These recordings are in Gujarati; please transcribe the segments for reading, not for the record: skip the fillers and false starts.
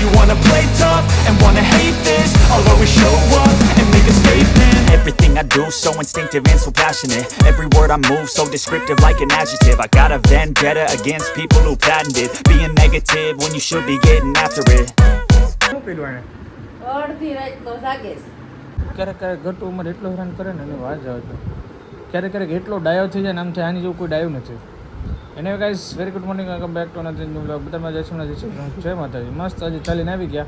you wanna play tough and wanna hate this, I'll always show up and make a statement. Everything I do so instinctive and so passionate. Every word I move so descriptive like an adjective. I got a vendetta against people who patented being negative when you should be getting after it. શું કર્યું આને? અડધી રાતનો જાગેશ. ક્યારેક ક્યારેક ઘટુ ઉંમર એટલો હેરાન કરે ને એની વાત જાવ છો. ક્યારેક ક્યારેક એટલો ડાયો થઈ જાય ને આમ થાય આની જેવું કોઈ ડાયું નથી. એને guys very good morning, welcome back to another new vlog. બધામાં જય શ્રી જય માતાજી. મસ્ત આજે ચાલીને આવી ગયા.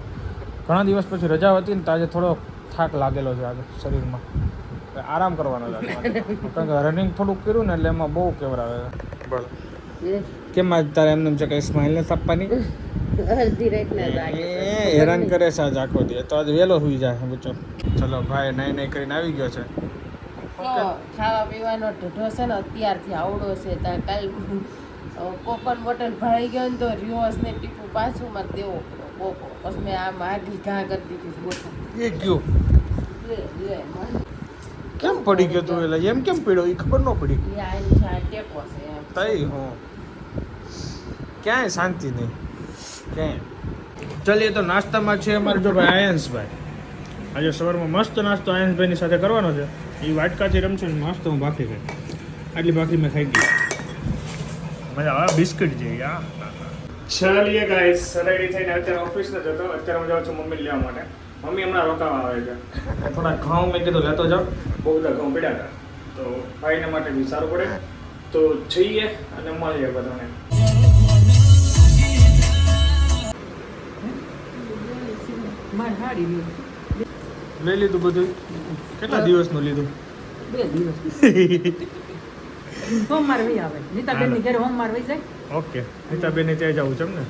ઘણા દિવસ પછી રજા હતી ને તો આજે થોડો થાક લાગેલો છે આજે શરીરમાં. આરામ કરવાનો છે કારણ કે રનિંગ થોડુંક કર્યું ને એટલે એમાં બહુ કેવરાવે છે. બોલો કેમ આજ તારે એમને છે કંઈ સ્માઇલ નથી આપવાની? અડધી રાતના જાગેશ. હેરાન કરે છે આજ આખો દી. તો આજે વહેલો સુઈ જાય બચ્ચો. ચલો ભાઈ નાઈ નાઈ કરીને આવી ગયો છે. ખાવા પીવાનો ઢઢો છે ને અત્યારથી આવડો છે. ત્યાં કાલ કોપન બોટલ ભરાઈ ગયો ને તો રિયોસ ને ટીપું પાછું માં દેવો કોકો. પછી મેં આ માગી ઘા કરી દીધી બોટલ. એ ગયો કેમ પડી ગયો તું? એટલે એમ કેમ પડ્યો એ ખબર ન પડી. એ આની છે આ ટેકો છે એમ. તઈ હું ક્યાંય શાંતિ નહીં ક્યાંય. ચાલીએ તો નાસ્તામાં છે અમારે જો ભાઈ આયન્સભાઈ. આજે સવારમાં મસ્ત નાસ્તો આયન્સભાઈની સાથે કરવાનો છે. એ વાટકાથી રમશે ને મસ્ત હું ભાખરી ખાઈ. આટલી ભાખરી મેં ખાઈ ગઈ. મજા આવે બિસ્કિટ જેવી. આ ચાલીએ ગાઈસ રેડી થઈને અત્યારે ઓફિસ ન જતો. અત્યારે હું જાઉં છું મમ્મી લેવા માટે. મમ્મી હમણાં રોકાવા આવે છે. થોડા ઘઉં મેં કીધું લેતો જાઓ. બહુ બધા ઘઉં પડ્યા હતા તો ભાઈને માટે બી સારું પડે. તો જઈએ અને મળીએ બધાને. લઈ લીધું બધું? કેટલા દિવસનું લીધું? 2 દિવસ. સોમવાર વહી આવે. નીતાબેન ની ઘરે સોમવાર વહી જાય. ઓકે નીતાબેન ને ત્યાં જવું છે એમ ને?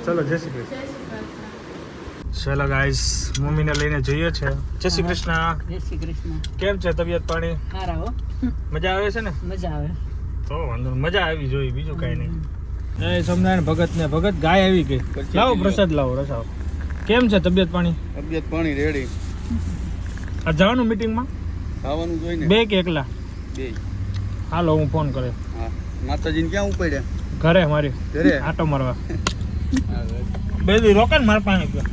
ચલો જય શ્રી કૃષ્ણ. ચલો ગાઈસ મમ્મીને લઈને જઈએ છે. જય શ્રી કૃષ્ણ. જય શ્રી કૃષ્ણ. કેમ છે તબિયત પાણી? સારા હો. મજા આવે છે ને? મજા આવે. તો વાંધો નહીં. મજા આવી જોઈએ બીજું કાંઈ નહીં. જય સ્વામિનારાયણ ભગત ને ભગત ગાય આવી ગઈ. લાવો પ્રસાદ લાવો રસાવો. કેમ છે તબિયત પાણી? તબિયત પાણી રેડી. આ જવાનું મીટિંગમાં? ખાવાનું જોઈને બે કે એકલા? બે. હાલો હું ફોન કરે. હા માતાજીને ક્યાં ઉપાડ્યા? ઘરે મારી ઘરે આટો મારવા. બે દી રોકાણ મારા પાસે ગયો.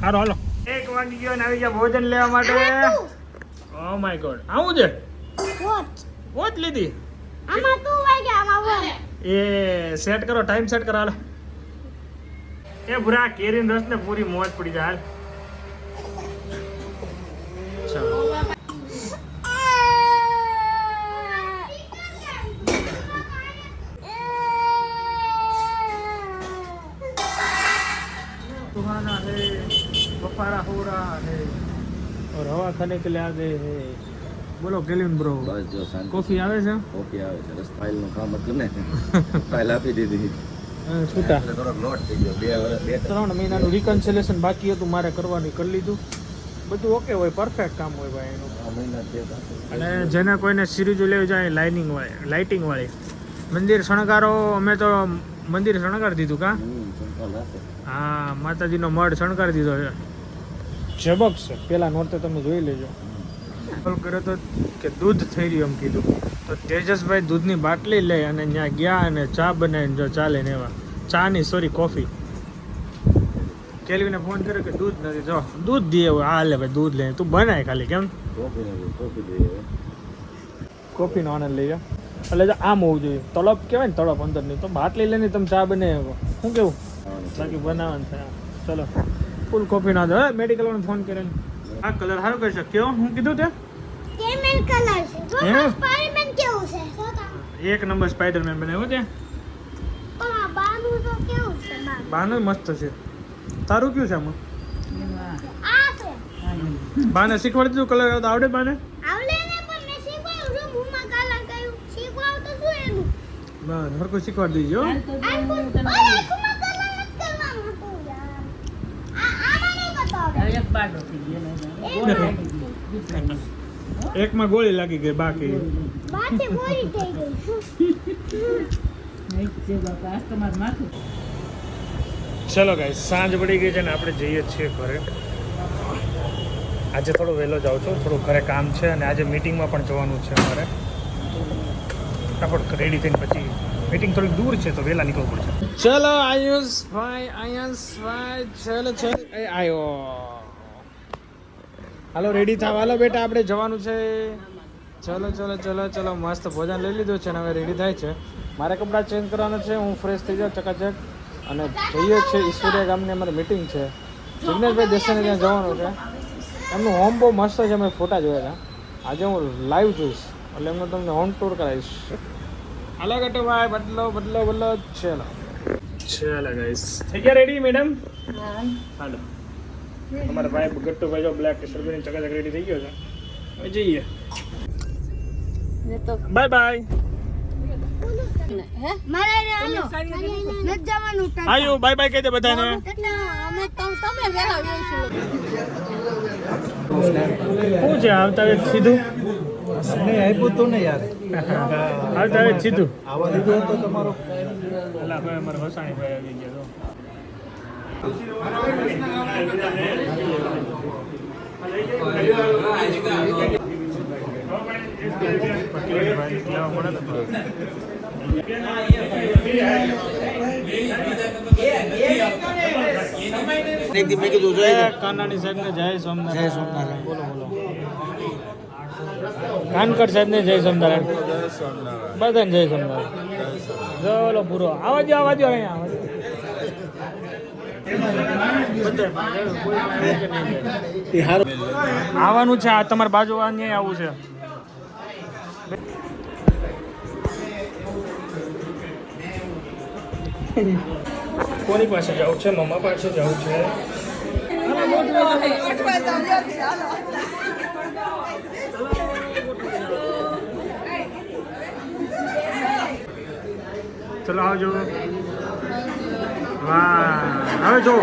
હારો હાલો. 1 વાગી ગયો ને આવી ગયા ભોજન લેવા માટે. ઓ માય ગોડ આવું છે? વોચ લીધી? આમાં 2 વાગ્યા આમાં એ સેટ કરો, ટાઈમ સેટ કરો. હાલો એ ભૂરા કેરીન રસ ને પૂરી મોજ પડી જાય. હાલ ચલો. सुहाना है बफारा हो रहा है और हवा खाने के लिए आ गए हैं. બોલો કેલ્વિન બ્રો. બસ જો શાંતિ. કોફી આવે છે? કોફી આવે છે. રસ ફાઇલનું કામ હતું ને ફાઇલ આપી દીધી. છૂટા થોડોક લોટ થઈ ગયો. 3 મહિનાનું રિકન્સિલેશન બાકી હતું મારે કરવાની, કરી લીધું. બધું ઓકે હોય, પરફેક્ટ કામ હોય ભાઈ એનું. મહિના થયા. અને જેને કોઈને સિરીઝ લેવી જાય લાઇટિંગ વાળી મંદિર શણગારો. અમે તો મંદિર શણગાર દીધું કા? હા માતાજીનો મઢ શણગારી દીધો છે. જબક છે. પેલા નોરતે તમે જોઈ લેજો. કોલ કર્યો તો કે દૂધ થઈ રહ્યું એમ કીધું તો તેજસભાઈ દૂધની બાટલી લઈ અને ત્યાં ગયા અને ચા બનાવીને જો ચાલે ને એવા ચાની સોરી કોફી. કેલ્વિને ફોન કર્યો કે દૂધ નથી. જો દૂધ દે હા લે ભાઈ દૂધ લે તું બનાય ખાલી. કેમ કોફીનો આનંદ લઈ જા. એટલે જો આમ હોવું જોઈએ. તળપ કહેવાય ને તળપ અંદરની. તો બાટલી લઈને તમે ચા બનાવી શું કેવું? બાકી બનાવવાનું છે. ચલો ફૂલ કોફી ના દો. મેડિકલ વાળાને ફોન કરીને આ કલર સારું કરી શક્યો. હું કીધું તે કેમેલ કલર છે. જો સ્પાઈડરમેન કેવું છે? એક નંબર સ્પાઈડરમેન બનાવ્યો તે. પણ આ બાનું તો કેવું છે? બાનું મસ્ત છે. તારું કયું છે આમાં? આ છે. બાને શીખવાડી દીધું કલર આવડે બાને? આવડે ને પણ મેં શીખવાડું છું. મુમાં કલર કર્યું. શીખવાડું તો શું એનું? બસ હરકો શીખવાડી દીજો. ઓય મુમાં કલર નથી કરવાનું હતું યાર. આમાં નહીં બતાવે. એક બાટો થઈ ગયો. એકમાં ગોળી લાગી ગઈ બાકી બાતે બોરી થઈ ગઈ. ચલો ગાઈસ સાંજ પડી ગઈ છે ને આપણે જઈએ છીએ ઘરે. આજે થોડો વહેલો જાઉં છું. થોડું ઘરે કામ છે અને આજે મીટિંગમાં પણ જવાનું છે અમારે. ફટાફટ રેડી થઈને પછી મીટિંગ થોડી દૂર છે તો વહેલા નીકળવું પડશે. ચલો આયુષભાઈ ચલો એ આવ્યો. હાલો રેડી થાવ. હાલો બેટા આપણે જવાનું છે. ચલો મસ્ત ભોજન લઈ લીધું છે અને હવે રેડી થાય છે. મારે કપડાં ચેન્જ કરવાના છે. હું ફ્રેશ થઈ જાઉં ચકાચક અને જઈએ છીએ ઈશ્વરીયા ગામની અમારી મીટિંગ છે. જિગ્નેશભાઈ દેસાઈને ત્યાં જવાનું છે. એમનું હોમ બહુ મસ્ત છે. મેં ફોટા જોયા હતા. આજે હું લાઈવ જોઈશ એટલે એમનું તમને હોમ ટૂર કરાવીશ. હાલો ગટુભાઈ બદલો ચલો ગાઈસ થઈ ગયા રેડી મેડમ? હાલો અમારા ભાઈ ગટ્ટુભાઈ જો બ્લેક ટી-શર્ટ પહેરીને ચકાચક રેડી થઈ ગયો છે. હવે જઈએ. Bye bye. મારે નથી જવાનું. આયુ બાય બાય કહી દે બધાને. અમે તમે વેલા આવીશું. શું છે આવતા વેત સીધું? નહીં આપ્યું તો ને યાર આવતા વેત સીધું. આવા લીધો હતો તમારો અલા ભાઈ અમારા વસાણી ભાઈ આવી ગયા તો. કાનાણી સાહેબ ને જય સોમનારાયણ. બોલો કાનકર સાહેબ ને જય સોમનારાયણ. બધાને જય સોમનારાયણ. ચલો પૂરો આવા જો અહીંયા આવવાનું છે. આ તમારી બાજુ અહીંયા આવવું છે. કોની પાસે જવું છે? મમ્મા પાસે જવું છે. ચલો આવજો. વાહ હવે જો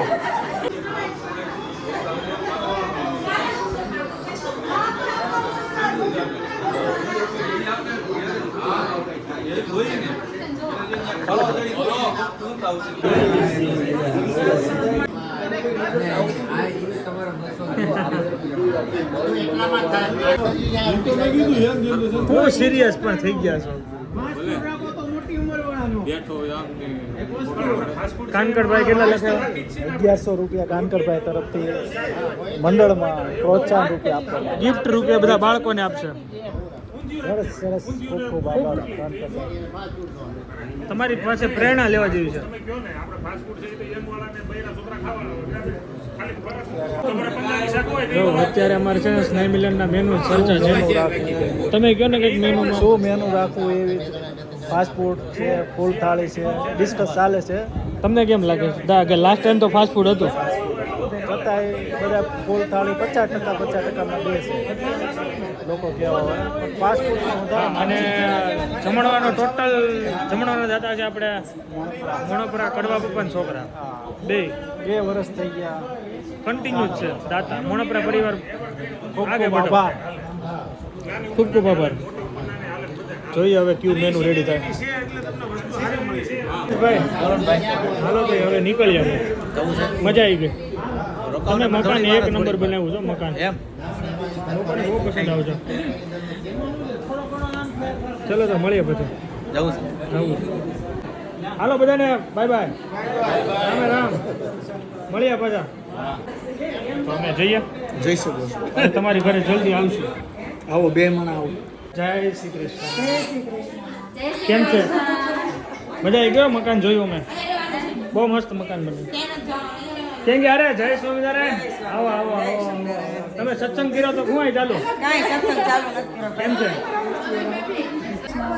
બહુ સિરિયસ પણ થઈ ગયા છો. કાનકરભાઈ કેટલા લખે? 1100 રૂપિયા કાનકરભાઈ તરફથી મંડળમાં પ્રોત્સાહન રૂપિયા આપવામાં ગિફ્ટ રૂપિયા બધા બાળકોને આપશે. સરસ ખૂબ ખૂબ આભાર કાનકરભાઈ. તમારી પાસે પ્રેરણા લેવા જેવી છે. જો અત્યારે અમારે છે ને સ્નેહ મિલનના મેનુ ચર્ચા છે. તમે કહો ને કંઈક મેનુમાં શું મેનુ રાખવું એવી ફાસ્ટ ફૂડ છે, ફૂલ થાળી છે, ડિસ્કસ ચાલે છે. તમને કેમ લાગે કે લાસ્ટ ટાઈમ તો ફાસ્ટ ફૂડ હતું? છતાંય બધા ફૂલ થાળી 50% દે છે લોકો કહેવા હોય પણ ફાસ્ટ ફૂડ અને જમણવાનો ટોટલ જમણવાનો દાતા છે આપણે મણોપરા કડવા પપ્પા છોકરા બે 2 વર્ષ થઈ ગયા. કન્ટિન્યુ જ છે દાતા મણોપરા પરિવાર ખૂબ આગળ ખૂબ વધો. આભાર. ખૂબ ખૂબ આભાર. જોઈએ હવે કયું મેનુ રેડી થાય. ભાઈ હાલો ભાઈ હવે નીકળીએ આપણે. મજા આવી ગઈ. તમે મકાન એક નંબર બનાવ્યું છો. મકાન લોકોને બહુ પસંદ આવશે. ચલો તો મળીએ પછી. જવું હાલો બધાને બાય બાય. રામે રામ. મળીએ પાછા. તો અમે જઈએ. જઈ શકો છો. અને તમારી ઘરે જલ્દી આવશું. આવો 2 મણા આવો. જય શ્રી કૃષ્ણ. કેમ છે? મજા આવી ગયો? મકાન જોયું મેં. બહુ મસ્ત મકાન બન્યું. કેમ કે અરે જય સ્વામિનારાયણ. આવો આવો આવો. તમે સત્સંગ કર્યો તો હું ચાલુ? કેમ છે?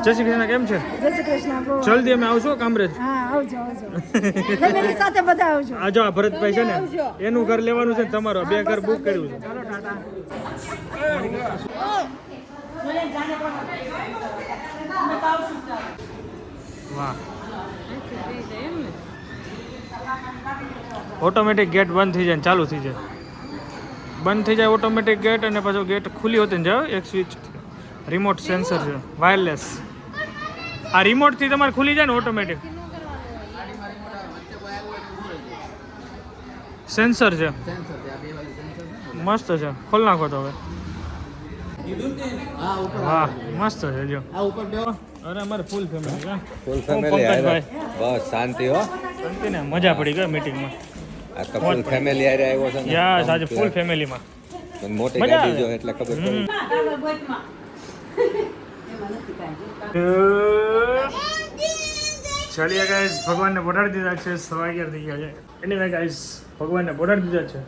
જય શ્રી કૃષ્ણ. કેમ છે? જય શ્રી કૃષ્ણ. જલ્દી અમે આવશો કામરેજ. હા આવજો ફેમિલી સાથે બધા આવજો. આ જો આ ભરતભાઈ છે ને એનું ઘર લેવાનું છે ને તમારું 2 ઘર બુક કર્યું છે. વાહ. ઓટોમેટિક ગેટ બંધ થઈ જાય ને ચાલુ થઈ જાય. બંધ થઈ જાય ઓટોમેટિક ગેટ અને પાછો ગેટ ખુલ્લી હોતી ને જાઓ એક સ્વિચ રિમોટ સેન્સર છે વાયરલેસ. આ રિમોટથી તમારે ખુલી જાય ને ઓટોમેટિક સેન્સર છે. મસ્ત છે. ખોલ નાખો તો હવે. વાહ મસ્ત છે જો. અરે અમારે ફૂલ ફેમિલી હા ફૂલ હું ફેમિલી પંકજભાઈ. બસ શાંતિ હો શાંતિ ને મજા પડી ગઈ મીટિંગમાં આ તો ફૂલ ફેમિલી હારે આવ્યો છે ને યા આજે ફૂલ ફેમિલીમાં પણ મોટી મજા ગાડી આવે. જો એટલે ખબર પડી કાગળ બોટમાં. એમાં નથી કાંઈ. ચલીએ ગાઈસ ભગવાનને બોટાડી દીધા છે 11:30 થઈ ગયા છે એનીવે ગાઈસ ભગવાનને બોટાડી દીધા છે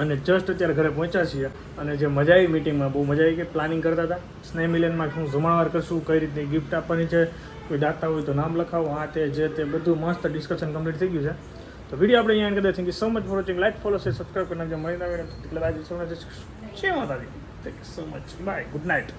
અને જસ્ટ અત્યારે ઘરે પહોંચ્યા છીએ અને જે મજા આવી મીટિંગમાં બહુ મજા આવી ગઈ પ્લાનિંગ કરતા હતા સ્નેહ મિલનમાં શું જમણવાર કરશું કઈ રીતની ગિફ્ટ આપવાની છે કોઈ દાતા હોય તો નામ લખાવો આ તે જે તે બધું મસ્ત ડિસ્કશન કમ્પ્લીટ થઈ ગયું છે તો વિડીયો આપણે અહીંયા કરી thank you so much for watching like follow share subscribe કરી નાખજો મળી આવે એટલે આજે સૌને જય માતાજી thank you so much bye good night